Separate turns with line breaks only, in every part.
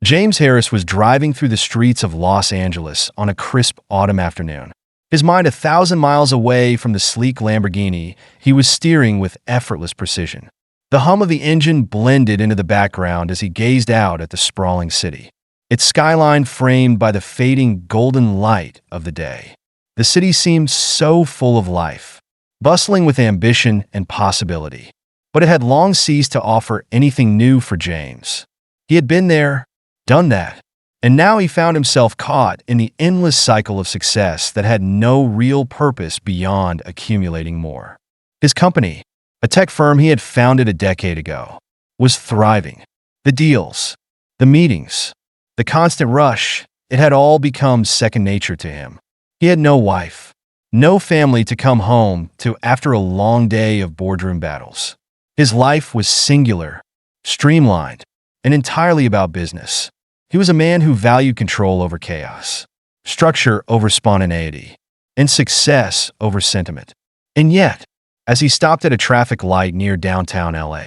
James Harris was driving through the streets of Los Angeles on a crisp autumn afternoon. His mind 1,000 miles away from the sleek Lamborghini, he was steering with effortless precision. The hum of the engine blended into the background as he gazed out at the sprawling city, its skyline framed by the fading golden light of the day. The city seemed so full of life, bustling with ambition and possibility. But it had long ceased to offer anything new for James. He had been there, done that, and now he found himself caught in the endless cycle of success that had no real purpose beyond accumulating more. His company, a tech firm he had founded a decade ago, was thriving. The deals, the meetings, the constant rush, it had all become second nature to him. He had no wife, no family to come home to after a long day of boardroom battles. His life was singular, streamlined, and entirely about business. He was a man who valued control over chaos, structure over spontaneity, and success over sentiment. And yet, as he stopped at a traffic light near downtown LA,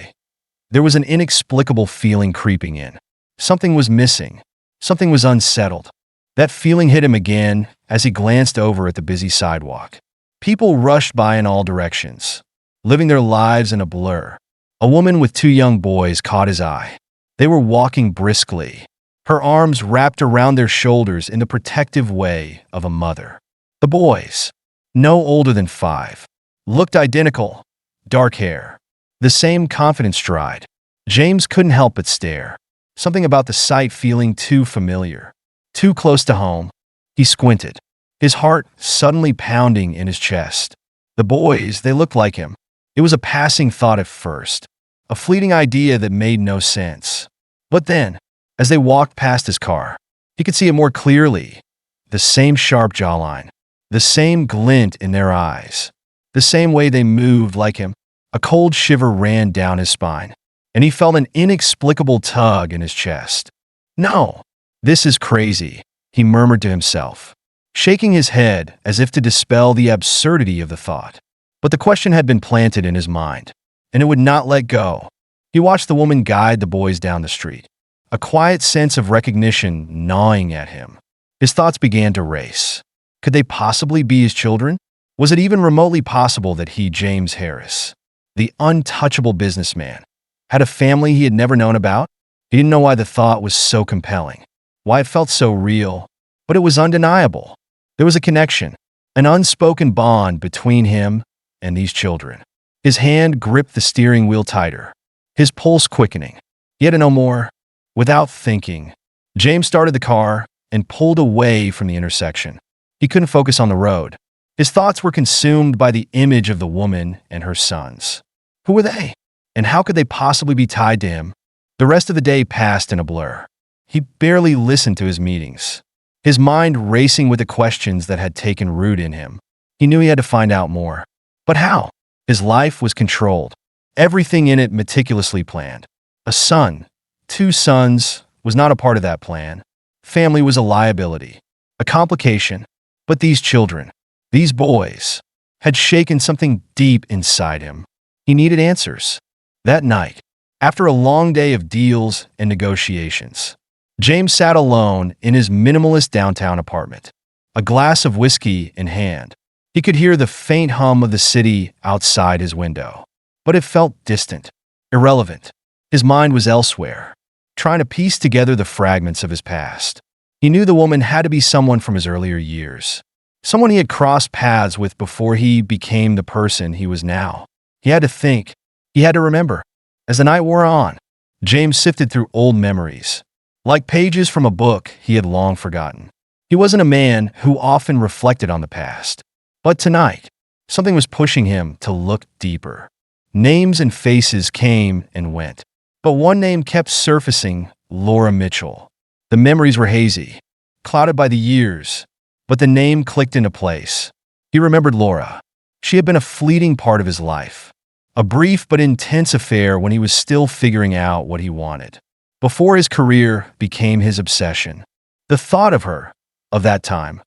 there was an inexplicable feeling creeping in. Something was missing. Something was unsettled. That feeling hit him again as he glanced over at the busy sidewalk. People rushed by in all directions, living their lives in a blur. A woman with 2 young boys caught his eye. They were walking briskly, her arms wrapped around their shoulders in the protective way of a mother. The boys, no older than 5, looked identical, dark hair, the same confident stride. James couldn't help but stare, something about the sight feeling too familiar, too close to home. He squinted, his heart suddenly pounding in his chest. The boys, they looked like him. It was a passing thought at first, a fleeting idea that made no sense. But then, as they walked past his car, he could see it more clearly. The same sharp jawline, the same glint in their eyes, the same way they moved like him. A cold shiver ran down his spine, and he felt an inexplicable tug in his chest. "No, this is crazy," he murmured to himself, shaking his head as if to dispel the absurdity of the thought. But the question had been planted in his mind, and it would not let go. He watched the woman guide the boys down the street, a quiet sense of recognition gnawing at him. His thoughts began to race. Could they possibly be his children? Was it even remotely possible that he, James Harris, the untouchable businessman, had a family he had never known about? He didn't know why the thought was so compelling, why it felt so real, but it was undeniable. There was a connection, an unspoken bond between him and these children. His hand gripped the steering wheel tighter, his pulse quickening. He had to know more. Without thinking, James started the car and pulled away from the intersection. He couldn't focus on the road. His thoughts were consumed by the image of the woman and her sons. Who were they? And how could they possibly be tied to him? The rest of the day passed in a blur. He barely listened to his meetings, his mind racing with the questions that had taken root in him. He knew he had to find out more. But how? His life was controlled, everything in it meticulously planned. A son, 2 sons, was not a part of that plan. Family was a liability, a complication. But these children, these boys, had shaken something deep inside him. He needed answers. That night, after a long day of deals and negotiations, James sat alone in his minimalist downtown apartment, a glass of whiskey in hand. He could hear the faint hum of the city outside his window, but it felt distant, irrelevant. His mind was elsewhere, trying to piece together the fragments of his past. He knew the woman had to be someone from his earlier years, someone he had crossed paths with before he became the person he was now. He had to think. He had to remember. As the night wore on, James sifted through old memories, like pages from a book he had long forgotten. He wasn't a man who often reflected on the past, but tonight, something was pushing him to look deeper. Names and faces came and went, but one name kept surfacing: Laura Mitchell. The memories were hazy, clouded by the years, but the name clicked into place. He remembered Laura. She had been a fleeting part of his life, a brief but intense affair when he was still figuring out what he wanted, before his career became his obsession. The thought of her, of that time,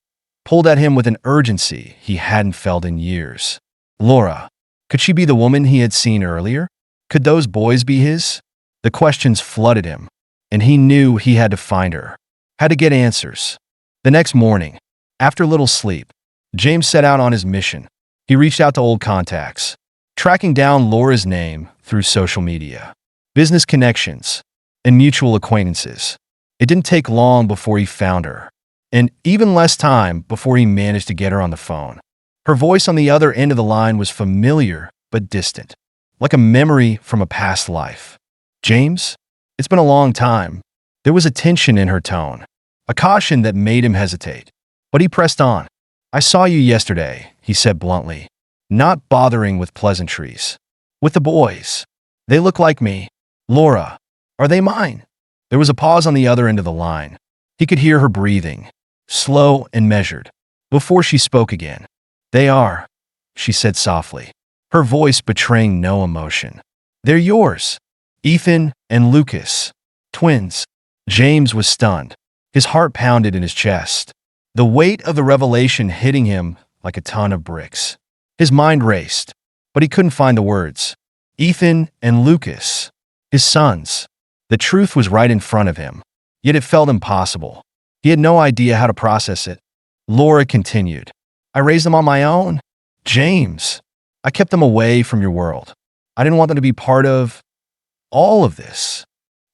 pulled at him with an urgency he hadn't felt in years. Laura, could she be the woman he had seen earlier? Could those boys be his? The questions flooded him, and he knew he had to find her, had to get answers. The next morning, after little sleep, James set out on his mission. He reached out to old contacts, tracking down Laura's name through social media, business connections, and mutual acquaintances. It didn't take long before he found her, and even less time before he managed to get her on the phone. Her voice on the other end of the line was familiar but distant, like a memory from a past life. "James? It's been a long time." There was a tension in her tone, a caution that made him hesitate. But he pressed on. "I saw you yesterday," he said bluntly, not bothering with pleasantries. "With the boys. They look like me. Laura, are they mine?" There was a pause on the other end of the line. He could hear her breathing, slow and measured, before she spoke again. "They are," she said softly, her voice betraying no emotion. "They're yours. Ethan and Lucas. Twins." James was stunned. His heart pounded in his chest, the weight of the revelation hitting him like a ton of bricks. His mind raced, but he couldn't find the words. Ethan and Lucas, his sons. The truth was right in front of him, yet it felt impossible. He had no idea how to process it. Laura continued, "I raised them on my own. James, I kept them away from your world. I didn't want them to be part of all of this."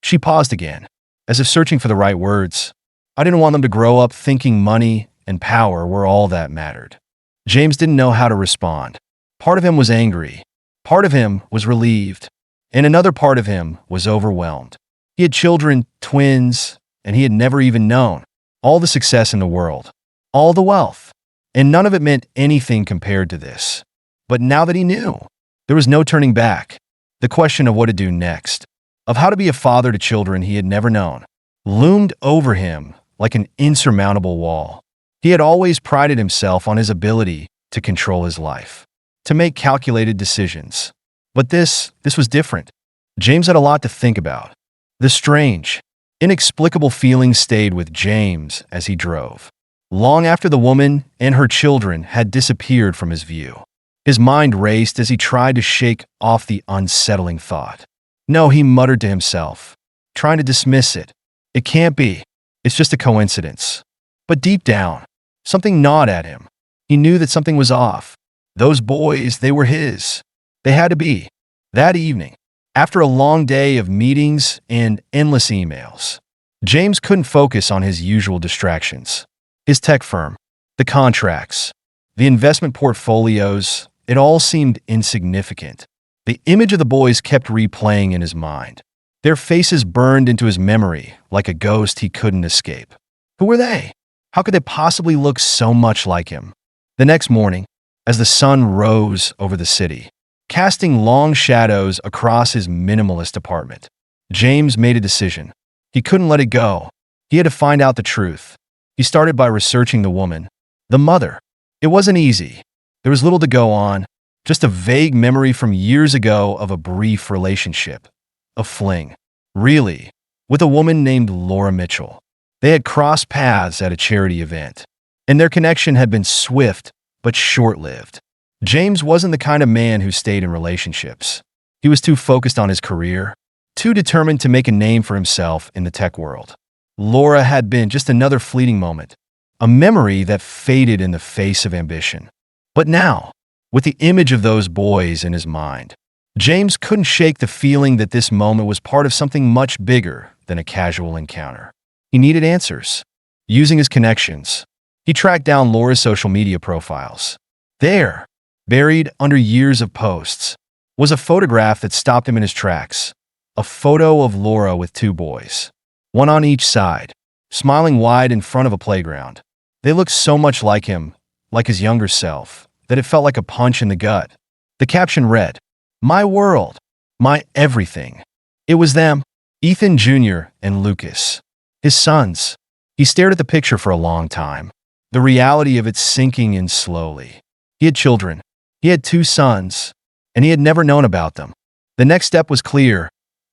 She paused again, as if searching for the right words. "I didn't want them to grow up thinking money and power were all that mattered." James didn't know how to respond. Part of him was angry, part of him was relieved, and another part of him was overwhelmed. He had children, twins, and he had never even known. All the success in the world, all the wealth, and none of it meant anything compared to this. But now that he knew, there was no turning back. The question of what to do next, of how to be a father to children he had never known, loomed over him like an insurmountable wall. He had always prided himself on his ability to control his life, to make calculated decisions. But this was different. James had a lot to think about. The strange, inexplicable feeling stayed with James as he drove, long after the woman and her children had disappeared from his view. His mind raced as he tried to shake off the unsettling thought. "No," he muttered to himself, trying to dismiss it. "It can't be. It's just a coincidence." But deep down, something gnawed at him. He knew that something was off. Those boys, they were his. They had to be. That evening, after a long day of meetings and endless emails, James couldn't focus on his usual distractions. His tech firm, the contracts, the investment portfolios, it all seemed insignificant. The image of the boys kept replaying in his mind. Their faces burned into his memory like a ghost he couldn't escape. Who were they? How could they possibly look so much like him? The next morning, as the sun rose over the city, casting long shadows across his minimalist apartment, James made a decision. He couldn't let it go. He had to find out the truth. He started by researching the woman, the mother. It wasn't easy. There was little to go on, just a vague memory from years ago of a brief relationship, a fling, really, with a woman named Laura Mitchell. They had crossed paths at a charity event, and their connection had been swift but short-lived. James wasn't the kind of man who stayed in relationships. He was too focused on his career, too determined to make a name for himself in the tech world. Laura had been just another fleeting moment, a memory that faded in the face of ambition. But now, with the image of those boys in his mind, James couldn't shake the feeling that this moment was part of something much bigger than a casual encounter. He needed answers. Using his connections, he tracked down Laura's social media profiles. There, buried under years of posts, was a photograph that stopped him in his tracks. A photo of Laura with two boys, one on each side, smiling wide in front of a playground. They looked so much like him, like his younger self, that it felt like a punch in the gut. The caption read, "My world, my everything." It was them, Ethan Jr. and Lucas, his sons. He stared at the picture for a long time, the reality of it sinking in slowly. He had children. He had two sons, and he had never known about them. The next step was clear.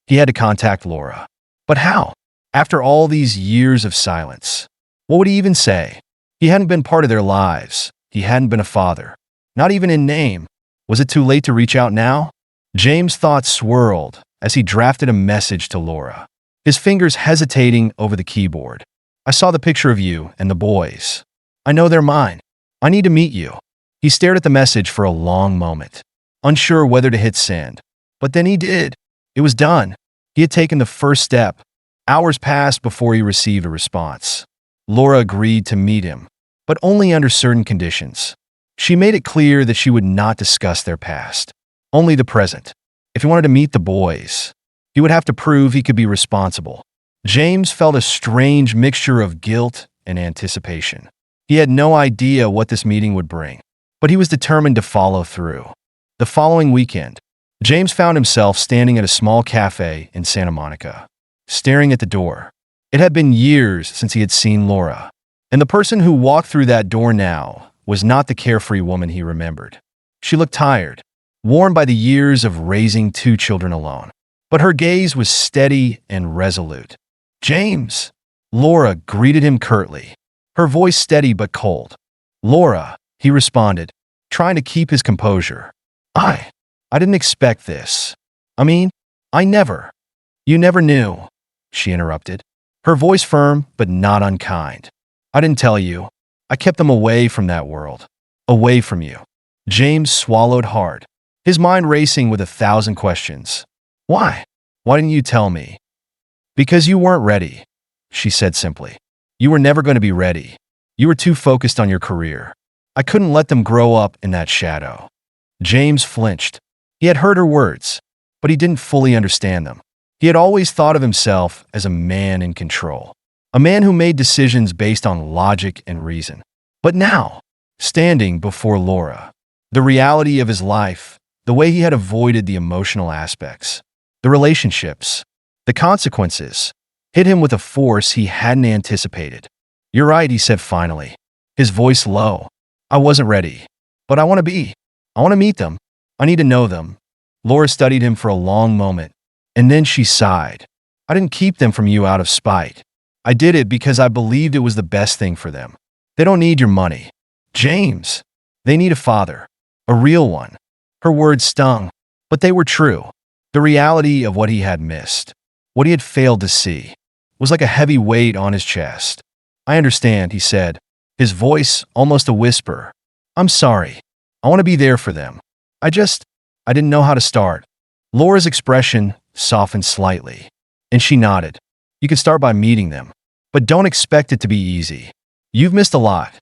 He had to contact Laura. But how? After all these years of silence, what would he even say? He hadn't been part of their lives. He hadn't been a father, not even in name. Was it too late to reach out now? James' thoughts swirled as he drafted a message to Laura. his fingers hesitating over the keyboard. "I saw the picture of you and the boys. I know they're mine. I need to meet you." He stared at the message for a long moment, unsure whether to hit send. But then he did. It was done. He had taken the first step. Hours passed before he received a response. Laura agreed to meet him, but only under certain conditions. She made it clear that she would not discuss their past, only the present. If he wanted to meet the boys, he would have to prove he could be responsible. James felt a strange mixture of guilt and anticipation. He had no idea what this meeting would bring, but he was determined to follow through. The following weekend, James found himself standing at a small cafe in Santa Monica, staring at the door. It had been years since he had seen Laura, and the person who walked through that door now was not the carefree woman he remembered. She looked tired, worn by the years of raising 2 children alone, but her gaze was steady and resolute. "James!" Laura greeted him curtly, her voice steady but cold. "Laura," he responded, trying to keep his composure. I didn't expect this. I mean, I never." "You never knew," she interrupted, her voice firm but not unkind. "I didn't tell you. I kept them away from that world. Away from you." James swallowed hard, his mind racing with 1,000 questions. "Why? Why didn't you tell me?" "Because you weren't ready," she said simply. "You were never going to be ready. You were too focused on your career. I couldn't let them grow up in that shadow." James flinched. He had heard her words, but he didn't fully understand them. He had always thought of himself as a man in control, a man who made decisions based on logic and reason. But now, standing before Laura, the reality of his life, the way he had avoided the emotional aspects, the relationships, the consequences, hit him with a force he hadn't anticipated. "You're right," he said finally, his voice low. "I wasn't ready, but I want to be. I want to meet them. I need to know them." Laura studied him for a long moment, and then she sighed. "I didn't keep them from you out of spite. I did it because I believed it was the best thing for them. They don't need your money, James. They need a father, a real one." Her words stung, but they were true. The reality of what he had missed, what he had failed to see, was like a heavy weight on his chest. "I understand," he said, his voice almost a whisper. "I'm sorry. I want to be there for them. I didn't know how to start." Laura's expression softened slightly, and she nodded. "You can start by meeting them, but don't expect it to be easy. You've missed a lot."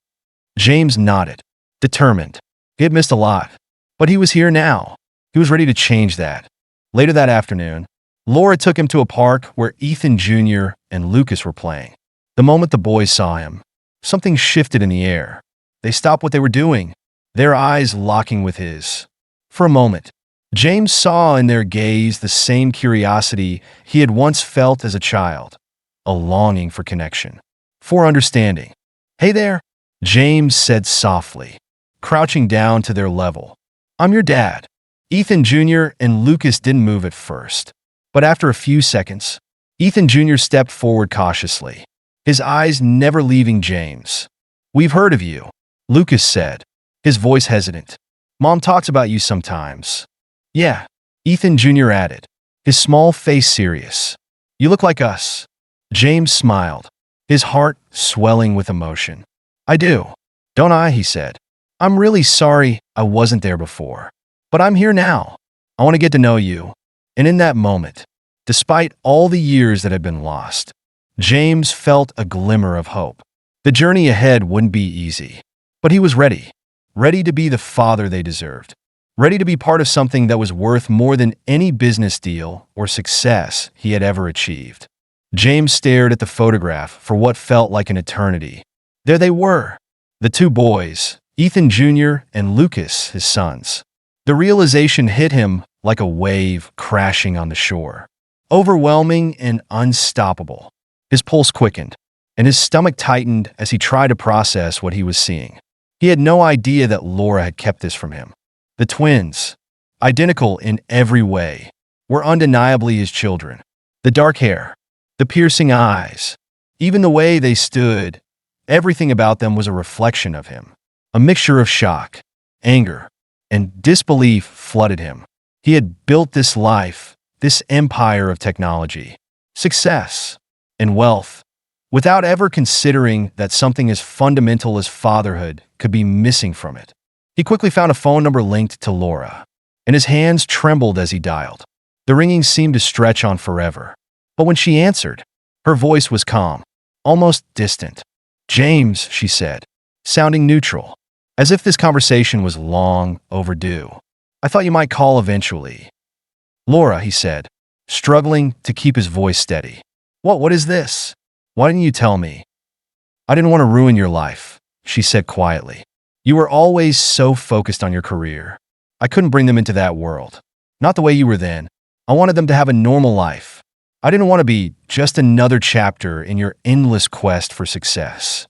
James nodded, determined. He had missed a lot, but he was here now. He was ready to change that. Later that afternoon, Laura took him to a park where Ethan Jr. and Lucas were playing. The moment the boys saw him, something shifted in the air. They stopped what they were doing, their eyes locking with his. For a moment, James saw in their gaze the same curiosity he had once felt as a child, a longing for connection, for understanding. "Hey there," James said softly, crouching down to their level. "I'm your dad." Ethan Jr. and Lucas didn't move at first, but after a few seconds, Ethan Jr. stepped forward cautiously, his eyes never leaving James. "We've heard of you," Lucas said, his voice hesitant. "Mom talks about you sometimes." "Yeah," Ethan Jr. added, his small face serious. "You look like us." James smiled, his heart swelling with emotion. "I do, don't I?" he said. "I'm really sorry I wasn't there before, but I'm here now. I want to get to know you." And in that moment, despite all the years that had been lost, James felt a glimmer of hope. The journey ahead wouldn't be easy, but he was ready. Ready to be the father they deserved. Ready to be part of something that was worth more than any business deal or success he had ever achieved. James stared at the photograph for what felt like an eternity. There they were, the 2 boys, Ethan Jr. and Lucas, his sons. The realization hit him like a wave crashing on the shore. Overwhelming and unstoppable. His pulse quickened, and his stomach tightened as he tried to process what he was seeing. He had no idea that Laura had kept this from him. The twins, identical in every way, were undeniably his children. The dark hair, the piercing eyes, even the way they stood, everything about them was a reflection of him. A mixture of shock, anger, and disbelief flooded him. He had built this life, this empire of technology, success, and wealth, without ever considering that something as fundamental as fatherhood could be missing from it. He quickly found a phone number linked to Laura, and his hands trembled as he dialed. The ringing seemed to stretch on forever. But when she answered, her voice was calm, almost distant. "James," she said, sounding neutral, as if this conversation was long overdue. "I thought you might call eventually." "Laura," he said, struggling to keep his voice steady. What is this? Why didn't you tell me?" "I didn't want to ruin your life," she said quietly. "You were always so focused on your career. I couldn't bring them into that world. Not the way you were then. I wanted them to have a normal life. I didn't want to be just another chapter in your endless quest for success."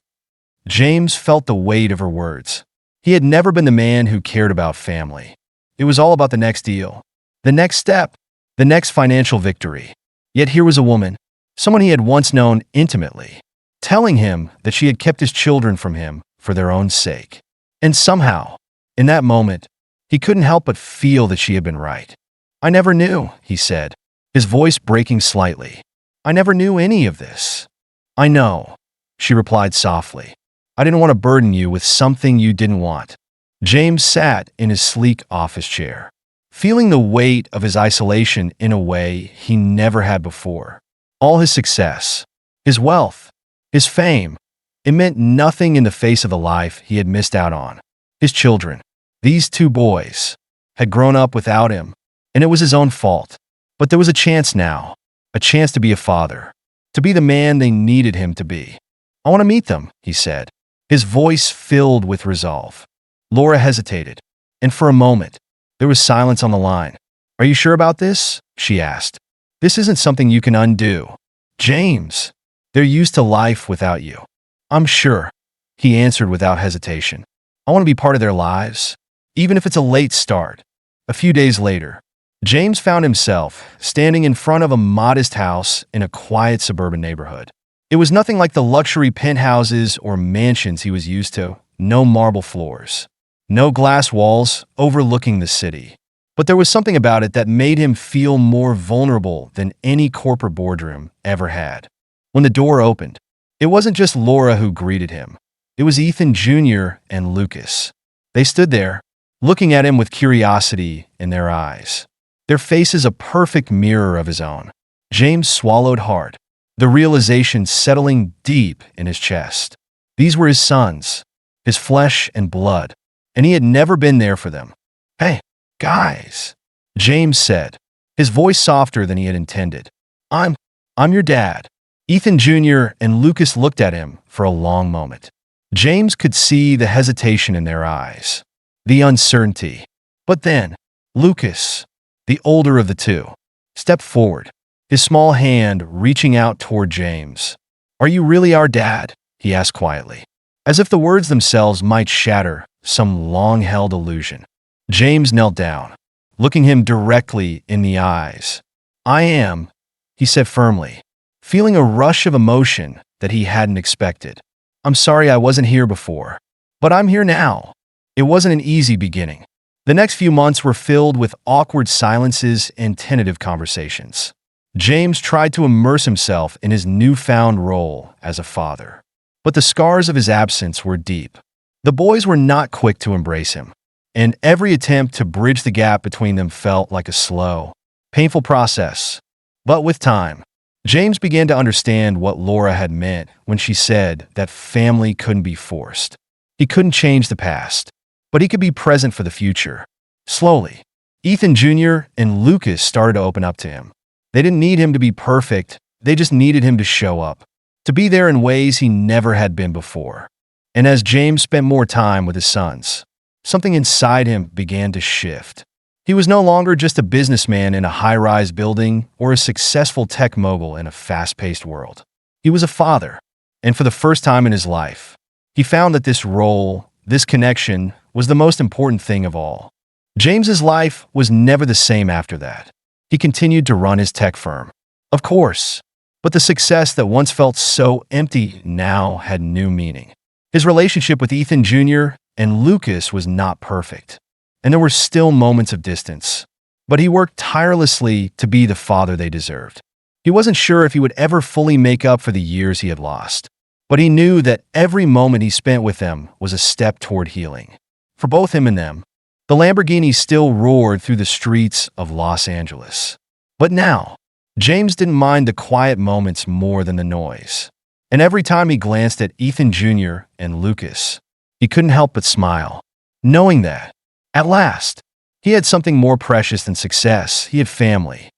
James felt the weight of her words. He had never been the man who cared about family. It was all about the next deal, the next step, the next financial victory. Yet here was a woman, someone he had once known intimately, telling him that she had kept his children from him for their own sake. And somehow, in that moment, he couldn't help but feel that she had been right. "I never knew," he said, his voice breaking slightly. "I never knew any of this." "I know," she replied softly. "I didn't want to burden you with something you didn't want." James sat in his sleek office chair, feeling the weight of his isolation in a way he never had before. All his success, his wealth, his fame, it meant nothing in the face of the life he had missed out on. His children, these two boys, had grown up without him, and it was his own fault. But there was a chance now, a chance to be a father, to be the man they needed him to be. "I want to meet them," he said, his voice filled with resolve. Laura hesitated, and for a moment, there was silence on the line. "Are you sure about this?" she asked. "This isn't something you can undo." "James, they're used to life without you." "I'm sure," he answered without hesitation. "I want to be part of their lives, even if it's a late start." A few days later, James found himself standing in front of a modest house in a quiet suburban neighborhood. It was nothing like the luxury penthouses or mansions he was used to. No marble floors, no glass walls overlooking the city. But there was something about it that made him feel more vulnerable than any corporate boardroom ever had. When the door opened, it wasn't just Laura who greeted him. It was Ethan Jr. and Lucas. They stood there, looking at him with curiosity in their eyes, their faces a perfect mirror of his own. James swallowed hard, the realization settling deep in his chest. These were his sons, his flesh and blood, and he had never been there for them. "Hey, guys," James said, his voice softer than he had intended. I'm your dad." Ethan Jr. and Lucas looked at him for a long moment. James could see the hesitation in their eyes, the uncertainty. But then, Lucas, the older of the two, stepped forward, his small hand reaching out toward James. "Are you really our dad?" he asked quietly, as if the words themselves might shatter some long-held illusion. James knelt down, looking him directly in the eyes. "I am," he said firmly, feeling a rush of emotion that he hadn't expected. "I'm sorry I wasn't here before, but I'm here now." It wasn't an easy beginning. The next few months were filled with awkward silences and tentative conversations. James tried to immerse himself in his newfound role as a father, but the scars of his absence were deep. The boys were not quick to embrace him, and every attempt to bridge the gap between them felt like a slow, painful process. But with time, James began to understand what Laura had meant when she said that family couldn't be forced. He couldn't change the past, but he could be present for the future. Slowly, Ethan Jr. and Lucas started to open up to him. They didn't need him to be perfect, they just needed him to show up, to be there in ways he never had been before. And as James spent more time with his sons, something inside him began to shift. He was no longer just a businessman in a high-rise building or a successful tech mogul in a fast-paced world. He was a father, and for the first time in his life, he found that this role, this connection, was the most important thing of all. James's life was never the same after that. He continued to run his tech firm, of course, but the success that once felt so empty now had new meaning. His relationship with Ethan Jr. and Lucas was not perfect, and there were still moments of distance, but he worked tirelessly to be the father they deserved. He wasn't sure if he would ever fully make up for the years he had lost, but he knew that every moment he spent with them was a step toward healing. For both him and them, the Lamborghini still roared through the streets of Los Angeles. But now, James didn't mind the quiet moments more than the noise. And every time he glanced at Ethan Jr. and Lucas, he couldn't help but smile, knowing that, at last, he had something more precious than success. He had family.